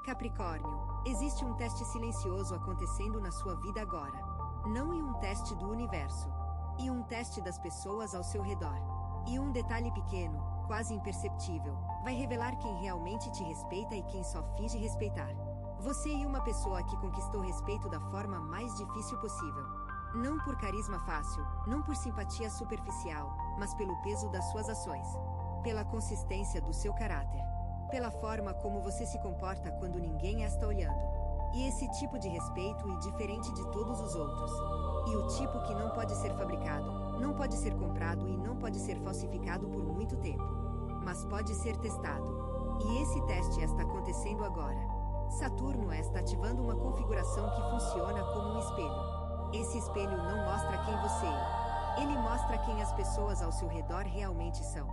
Capricórnio, existe um teste silencioso acontecendo na sua vida agora. Não em um teste do universo. E um teste das pessoas ao seu redor. E um detalhe pequeno, quase imperceptível, vai revelar quem realmente te respeita e quem só finge respeitar. Você e uma pessoa que conquistou respeito da forma mais difícil possível. Não por carisma fácil, não por simpatia superficial, mas pelo peso das suas ações. Pela consistência do seu caráter. Pela forma como você se comporta quando ninguém está olhando. E esse tipo de respeito é diferente de todos os outros. E o tipo que não pode ser fabricado, não pode ser comprado e não pode ser falsificado por muito tempo. Mas pode ser testado. E esse teste está acontecendo agora. Saturno está ativando uma configuração que funciona como um espelho. Esse espelho não mostra quem você é. Ele mostra quem as pessoas ao seu redor realmente são.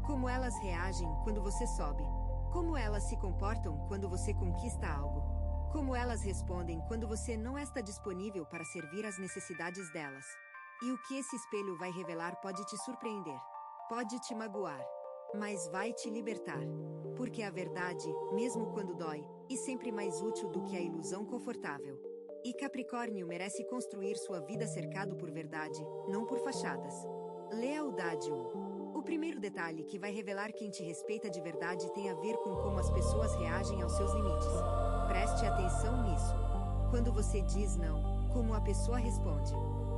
Como elas reagem quando você sobe. Como elas se comportam quando você conquista algo. Como elas respondem quando você não está disponível para servir às necessidades delas. E o que esse espelho vai revelar pode te surpreender. Pode te magoar. Mas vai te libertar. Porque a verdade, mesmo quando dói, é sempre mais útil do que a ilusão confortável. E Capricórnio merece construir sua vida cercado por verdade, não por fachadas. Lealdade 1. O primeiro detalhe que vai revelar quem te respeita de verdade tem a ver com como as pessoas reagem aos seus limites. Preste atenção nisso. Quando você diz não, como a pessoa responde.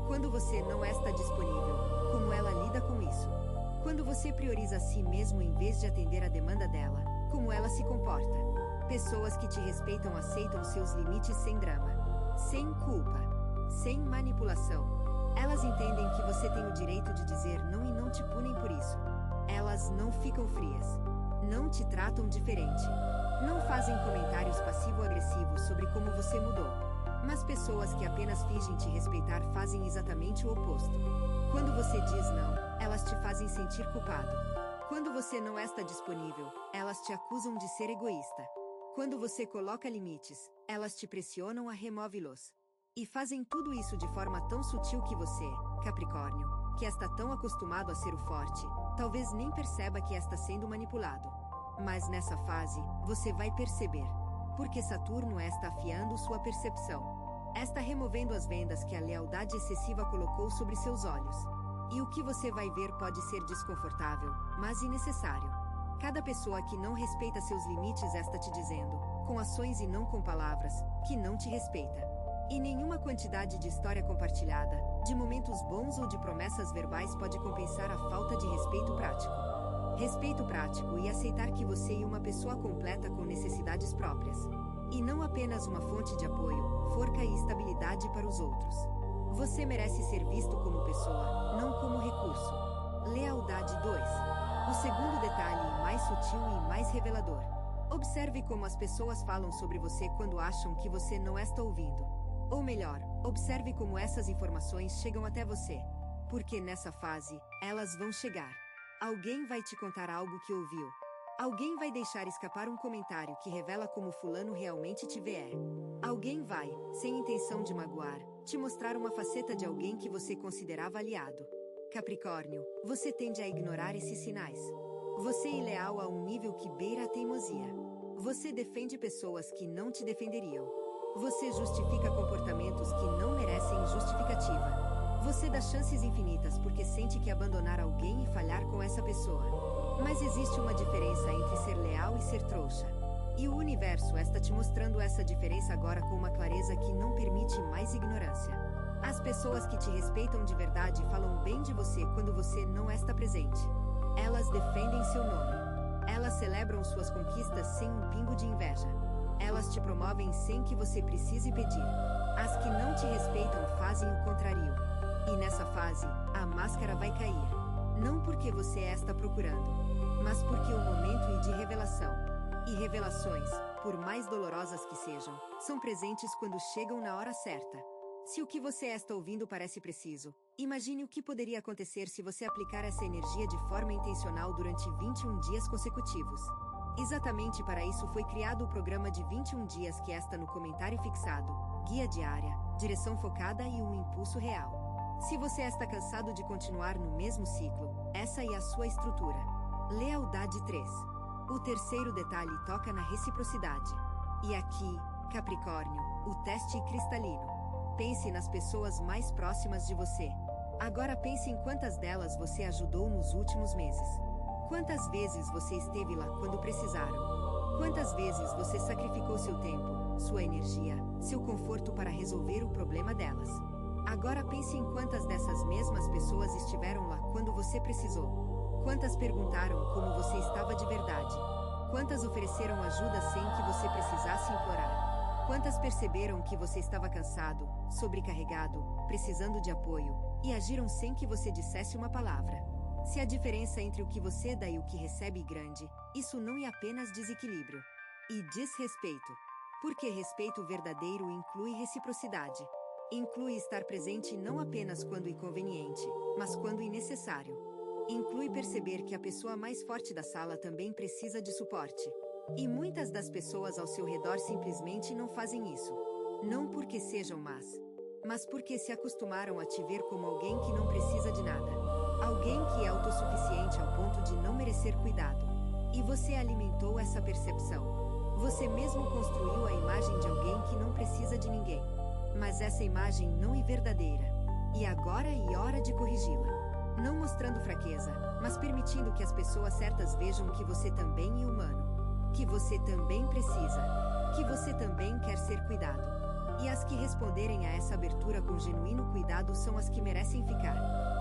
Quando você não está disponível, como ela lida com isso. Quando você prioriza a si mesmo em vez de atender a demanda dela, como ela se comporta. Pessoas que te respeitam aceitam seus limites sem drama. Sem culpa. Sem manipulação. Elas entendem que você tem o direito de dizer não e não te punem por isso. Elas não ficam frias. Não te tratam diferente. Não fazem comentários passivo-agressivos sobre como você mudou. Mas pessoas que apenas fingem te respeitar fazem exatamente o oposto. Quando você diz não, elas te fazem sentir culpado. Quando você não está disponível, elas te acusam de ser egoísta. Quando você coloca limites, elas te pressionam a removê-los. E fazem tudo isso de forma tão sutil que você, Capricórnio, que está tão acostumado a ser o forte, talvez nem perceba que está sendo manipulado. Mas nessa fase, você vai perceber. Porque Saturno está afiando sua percepção. Está removendo as vendas que a lealdade excessiva colocou sobre seus olhos. E o que você vai ver pode ser desconfortável, mas necessário. Cada pessoa que não respeita seus limites está te dizendo, com ações e não com palavras, que não te respeita. E nenhuma quantidade de história compartilhada, de momentos bons ou de promessas verbais pode compensar a falta de respeito prático. Respeito prático e aceitar que você é uma pessoa completa com necessidades próprias. E não apenas uma fonte de apoio, força e estabilidade para os outros. Você merece ser visto como pessoa, não como recurso. Lealdade 2. O segundo detalhe mais sutil e mais revelador. Observe como as pessoas falam sobre você quando acham que você não está ouvindo. Ou melhor, observe como essas informações chegam até você. Porque nessa fase, elas vão chegar. Alguém vai te contar algo que ouviu. Alguém vai deixar escapar um comentário que revela como fulano realmente te vê. Alguém vai, sem intenção de magoar, te mostrar uma faceta de alguém que você considerava aliado. Capricórnio, você tende a ignorar esses sinais. Você é leal a um nível que beira a teimosia. Você defende pessoas que não te defenderiam. Você justifica comportamentos que não merecem justificativa. Você dá chances infinitas porque sente que abandonar alguém e falhar com essa pessoa. Mas existe uma diferença entre ser leal e ser trouxa. E o universo está te mostrando essa diferença agora com uma clareza que não permite mais ignorância. As pessoas que te respeitam de verdade falam bem de você quando você não está presente. Elas defendem seu nome. Elas celebram suas conquistas sem um pingo de inveja. Elas te promovem sem que você precise pedir. As que não te respeitam fazem o contrário. E nessa fase, a máscara vai cair. Não porque você está procurando, mas porque o momento é de revelação. E revelações, por mais dolorosas que sejam, são presentes quando chegam na hora certa. Se o que você está ouvindo parece preciso, imagine o que poderia acontecer se você aplicar essa energia de forma intencional durante 21 dias consecutivos. Exatamente para isso foi criado o programa de 21 dias que está no comentário fixado, guia diária, direção focada e um impulso real. Se você está cansado de continuar no mesmo ciclo, essa é a sua estrutura. Lealdade 3. O terceiro detalhe toca na reciprocidade. E aqui, Capricórnio, o teste cristalino. Pense nas pessoas mais próximas de você. Agora pense em quantas delas você ajudou nos últimos meses. Quantas vezes você esteve lá quando precisaram? Quantas vezes você sacrificou seu tempo, sua energia, seu conforto para resolver o problema delas? Agora pense em quantas dessas mesmas pessoas estiveram lá quando você precisou. Quantas perguntaram como você estava de verdade? Quantas ofereceram ajuda sem que você precisasse implorar? Quantas perceberam que você estava cansado, sobrecarregado, precisando de apoio, e agiram sem que você dissesse uma palavra? Se a diferença entre o que você dá e o que recebe é grande, isso não é apenas desequilíbrio. E desrespeito. Porque respeito verdadeiro inclui reciprocidade. Inclui estar presente não apenas quando é conveniente, mas quando é necessário. Inclui perceber que a pessoa mais forte da sala também precisa de suporte. E muitas das pessoas ao seu redor simplesmente não fazem isso. Não porque sejam más, mas porque se acostumaram a te ver como alguém que não precisa de nada. Alguém que é autossuficiente ao ponto de não merecer cuidado. E você alimentou essa percepção. Você mesmo construiu a imagem de alguém que não precisa de ninguém. Mas essa imagem não é verdadeira. E agora é hora de corrigi-la. Não mostrando fraqueza, mas permitindo que as pessoas certas vejam que você também é humano. Que você também precisa. Que você também quer ser cuidado. E as que responderem a essa abertura com genuíno cuidado são as que merecem ficar.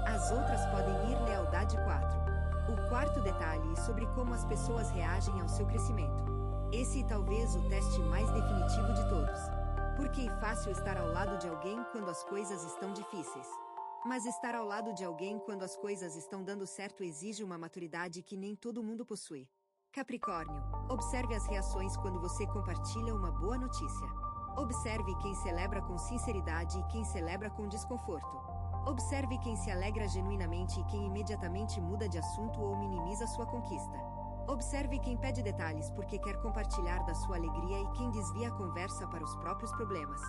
As outras podem ir lealdade 4. O quarto detalhe é sobre como as pessoas reagem ao seu crescimento. Esse é talvez o teste mais definitivo de todos. Porque é fácil estar ao lado de alguém quando as coisas estão difíceis. Mas estar ao lado de alguém quando as coisas estão dando certo exige uma maturidade que nem todo mundo possui. Capricórnio, observe as reações quando você compartilha uma boa notícia. Observe quem celebra com sinceridade e quem celebra com desconforto. Observe quem se alegra genuinamente e quem imediatamente muda de assunto ou minimiza sua conquista. Observe quem pede detalhes porque quer compartilhar da sua alegria e quem desvia a conversa para os próprios problemas.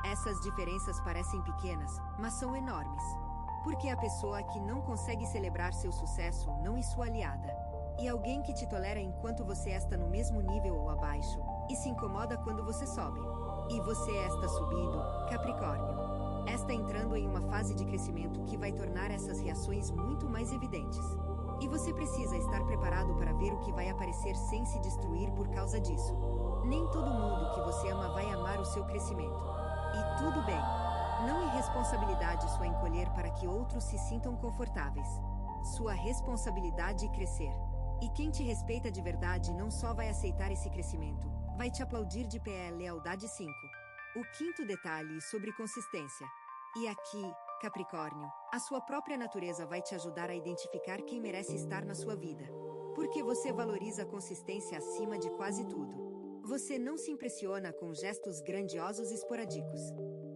Essas diferenças parecem pequenas, mas são enormes. Porque a pessoa que não consegue celebrar seu sucesso não é sua aliada. E alguém que te tolera enquanto você está no mesmo nível ou abaixo, e se incomoda quando você sobe. E você está subindo, Capricórnio. Está entrando em uma fase de crescimento que vai tornar essas reações muito mais evidentes. E você precisa estar preparado para ver o que vai aparecer sem se destruir por causa disso. Nem todo mundo que você ama vai amar o seu crescimento. E tudo bem. Não é responsabilidade sua encolher para que outros se sintam confortáveis. Sua responsabilidade é crescer. E quem te respeita de verdade não só vai aceitar esse crescimento, vai te aplaudir de pé. Lealdade 5. O quinto detalhe é sobre consistência. E aqui, Capricórnio, a sua própria natureza vai te ajudar a identificar quem merece estar na sua vida. Porque você valoriza a consistência acima de quase tudo. Você não se impressiona com gestos grandiosos e esporádicos.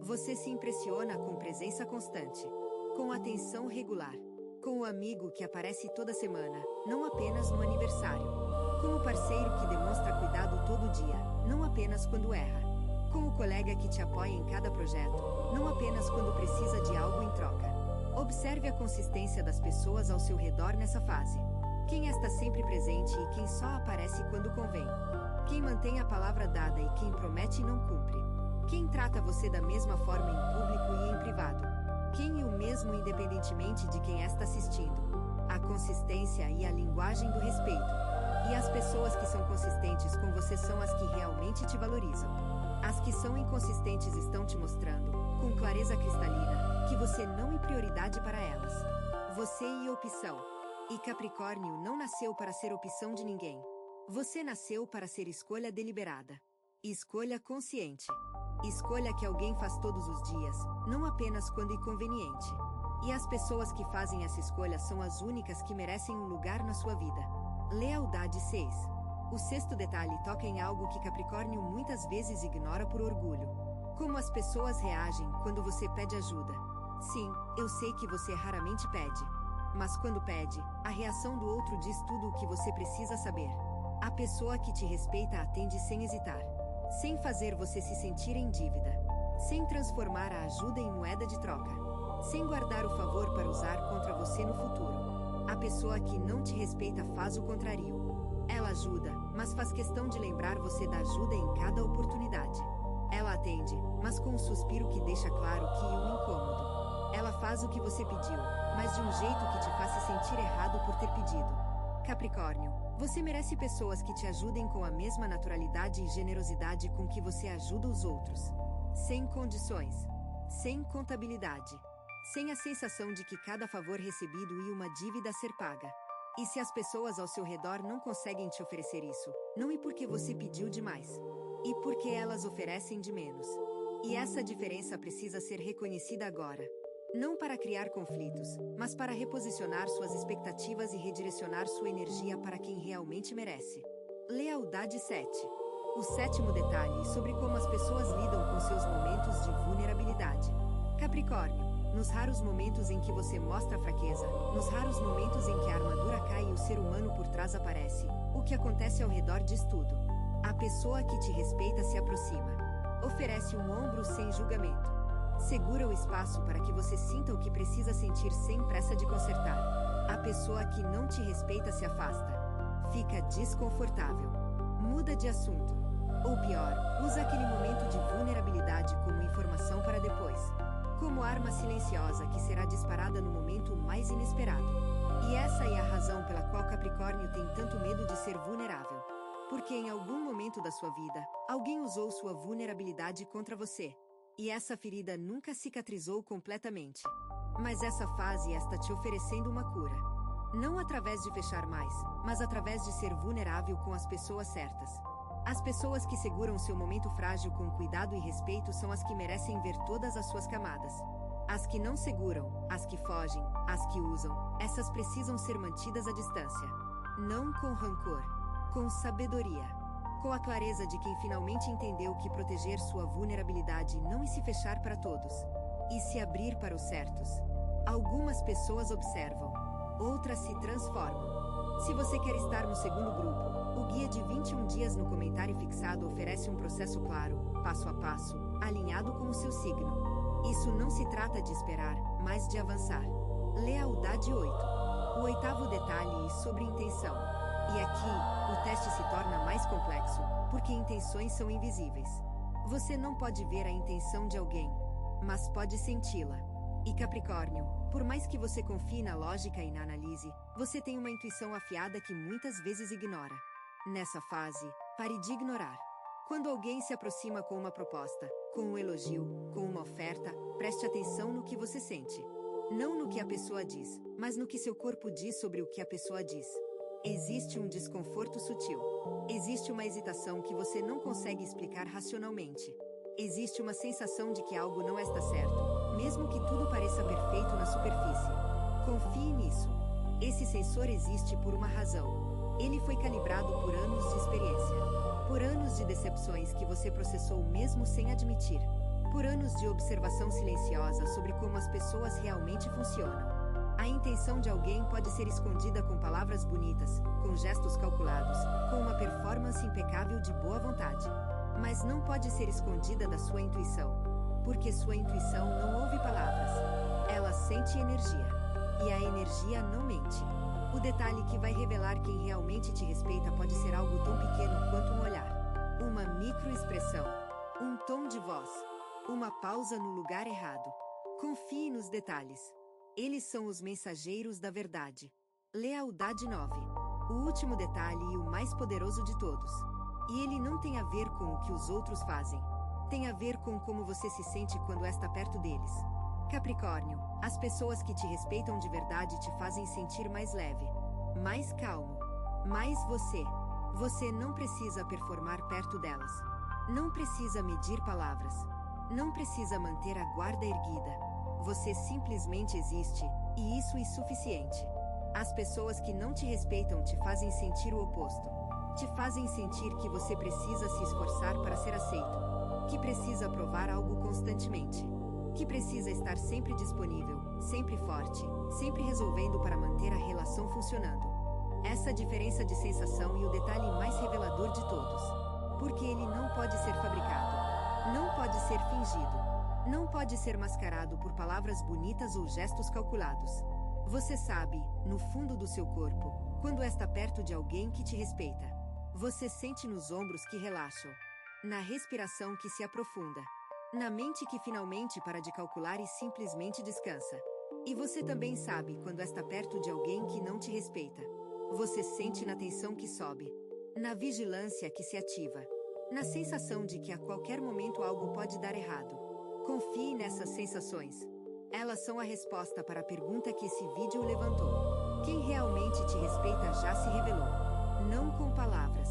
Você se impressiona com presença constante. Com atenção regular. Com o amigo que aparece toda semana, não apenas no aniversário. Com o parceiro que demonstra cuidado todo dia, não apenas quando erra. Com o colega que te apoia em cada projeto, não apenas quando precisa de algo em troca. Observe a consistência das pessoas ao seu redor nessa fase. Quem está sempre presente e quem só aparece quando convém. Quem mantém a palavra dada e quem promete e não cumpre. Quem trata você da mesma forma em público e em privado. Quem é o mesmo independentemente de quem está assistindo. A consistência e a linguagem do respeito. E as pessoas que são consistentes com você são as que realmente te valorizam. As que são inconsistentes estão te mostrando, com clareza cristalina, que você não é prioridade para elas. Você é opção. E Capricórnio não nasceu para ser opção de ninguém. Você nasceu para ser escolha deliberada. Escolha consciente. Escolha que alguém faz todos os dias, não apenas quando é conveniente. E as pessoas que fazem essa escolha são as únicas que merecem um lugar na sua vida. Lealdade 6. O sexto detalhe toca em algo que Capricórnio muitas vezes ignora por orgulho. Como as pessoas reagem quando você pede ajuda. Sim, eu sei que você raramente pede. Mas quando pede, a reação do outro diz tudo o que você precisa saber. A pessoa que te respeita atende sem hesitar. Sem fazer você se sentir em dívida. Sem transformar a ajuda em moeda de troca. Sem guardar o favor para usar contra você no futuro. A pessoa que não te respeita faz o contrário. Ela ajuda, mas faz questão de lembrar você da ajuda em cada oportunidade. Ela atende, mas com um suspiro que deixa claro que o incômodo. Ela faz o que você pediu, mas de um jeito que te faz se sentir errado por ter pedido. Capricórnio, você merece pessoas que te ajudem com a mesma naturalidade e generosidade com que você ajuda os outros. Sem condições. Sem contabilidade. Sem a sensação de que cada favor recebido e uma dívida a ser paga. E se as pessoas ao seu redor não conseguem te oferecer isso, não é porque você pediu demais. E porque elas oferecem de menos. E essa diferença precisa ser reconhecida agora. Não para criar conflitos, mas para reposicionar suas expectativas e redirecionar sua energia para quem realmente merece. Lealdade 7. O sétimo detalhe sobre como as pessoas lidam com seus momentos de vulnerabilidade. Capricórnio, nos raros momentos em que você mostra fraqueza, nos raros momentos em que a armadura cai e o ser humano por trás aparece, o que acontece ao redor diz tudo. A pessoa que te respeita se aproxima. Oferece um ombro sem julgamento. Segura o espaço para que você sinta o que precisa sentir sem pressa de consertar. A pessoa que não te respeita se afasta. Fica desconfortável. Muda de assunto. Ou pior, usa aquele momento de vulnerabilidade como informação para depois. Como arma silenciosa que será disparada no momento mais inesperado. E essa é a razão pela qual Capricórnio tem tanto medo de ser vulnerável. Porque em algum momento da sua vida, alguém usou sua vulnerabilidade contra você. E essa ferida nunca cicatrizou completamente. Mas essa fase está te oferecendo uma cura. Não através de fechar mais, mas através de ser vulnerável com as pessoas certas. As pessoas que seguram seu momento frágil com cuidado e respeito são as que merecem ver todas as suas camadas. As que não seguram, as que fogem, as que usam, essas precisam ser mantidas à distância. Não com rancor, com sabedoria. Com a clareza de quem finalmente entendeu que proteger sua vulnerabilidade não é se fechar para todos, e se abrir para os certos. Algumas pessoas observam, outras se transformam. Se você quer estar no segundo grupo, o guia de 21 dias no comentário fixado oferece um processo claro, passo a passo, alinhado com o seu signo. Isso não se trata de esperar, mas de avançar. Lealdade 8. O oitavo detalhe é sobre intenção. E aqui, o teste se torna mais complexo, porque intenções são invisíveis. Você não pode ver a intenção de alguém, mas pode senti-la. E Capricórnio, por mais que você confie na lógica e na análise, você tem uma intuição afiada que muitas vezes ignora. Nessa fase, pare de ignorar. Quando alguém se aproxima com uma proposta, com um elogio, com uma oferta, preste atenção no que você sente. Não no que a pessoa diz, mas no que seu corpo diz sobre o que a pessoa diz. Existe um desconforto sutil. Existe uma hesitação que você não consegue explicar racionalmente. Existe uma sensação de que algo não está certo, mesmo que tudo pareça perfeito na superfície. Confie nisso. Esse sensor existe por uma razão. Ele foi calibrado por anos de experiência. Por anos de decepções que você processou mesmo sem admitir. Por anos de observação silenciosa sobre como as pessoas realmente funcionam. A intenção de alguém pode ser escondida com palavras bonitas, com gestos calculados, com uma performance impecável de boa vontade. Mas não pode ser escondida da sua intuição. Porque sua intuição não ouve palavras. Ela sente energia. E a energia não mente. O detalhe que vai revelar quem realmente te respeita pode ser algo tão pequeno quanto um olhar. Uma microexpressão. Um tom de voz. Uma pausa no lugar errado. Confie nos detalhes. Eles são os mensageiros da verdade. Lealdade 9. O último detalhe e o mais poderoso de todos. E ele não tem a ver com o que os outros fazem. Tem a ver com como você se sente quando está perto deles. Capricórnio, as pessoas que te respeitam de verdade te fazem sentir mais leve, mais calmo, mais você. Você não precisa performar perto delas. Não precisa medir palavras. Não precisa manter a guarda erguida. Você simplesmente existe, e isso é suficiente. As pessoas que não te respeitam te fazem sentir o oposto. Te fazem sentir que você precisa se esforçar para ser aceito. Que precisa provar algo constantemente. Que precisa estar sempre disponível, sempre forte, sempre resolvendo para manter a relação funcionando. Essa diferença de sensação é o detalhe mais revelador de todos. Porque ele não pode ser fabricado. Não pode ser fingido. Não pode ser mascarado por palavras bonitas ou gestos calculados. Você sabe, no fundo do seu corpo, Quando está perto de alguém que te respeita, você sente nos ombros que relaxam, na respiração que se aprofunda, na mente que finalmente para de calcular e simplesmente descansa. E você também sabe quando está perto de alguém que não te respeita. Você sente na tensão que sobe, na vigilância que se ativa, na sensação de que a qualquer momento algo pode dar errado. Confie nessas sensações. Elas são a resposta para a pergunta que esse vídeo levantou. Quem realmente te respeita já se revelou. Não com palavras,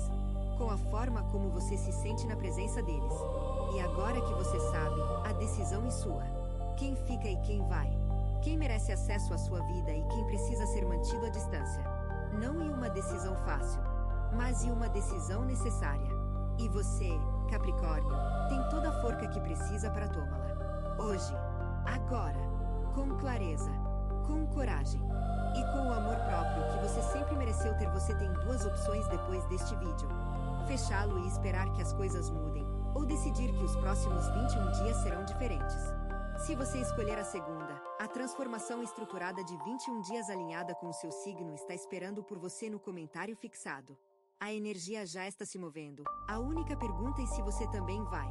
com a forma como você se sente na presença deles. E agora que você sabe, a decisão é sua. Quem fica e quem vai. Quem merece acesso à sua vida e quem precisa ser mantido à distância. Não em uma decisão fácil, mas em uma decisão necessária. E você, Capricórnio, tem toda a força que precisa para tomá-la. Hoje, agora, com clareza, com coragem e com o amor próprio que você sempre mereceu ter. Você tem duas opções depois deste vídeo: fechá-lo e esperar que as coisas mudem, ou decidir que os próximos 21 dias serão diferentes. Se você escolher a segunda, a transformação estruturada de 21 dias alinhada com o seu signo está esperando por você no comentário fixado. A energia já está se movendo. A única pergunta é se você também vai.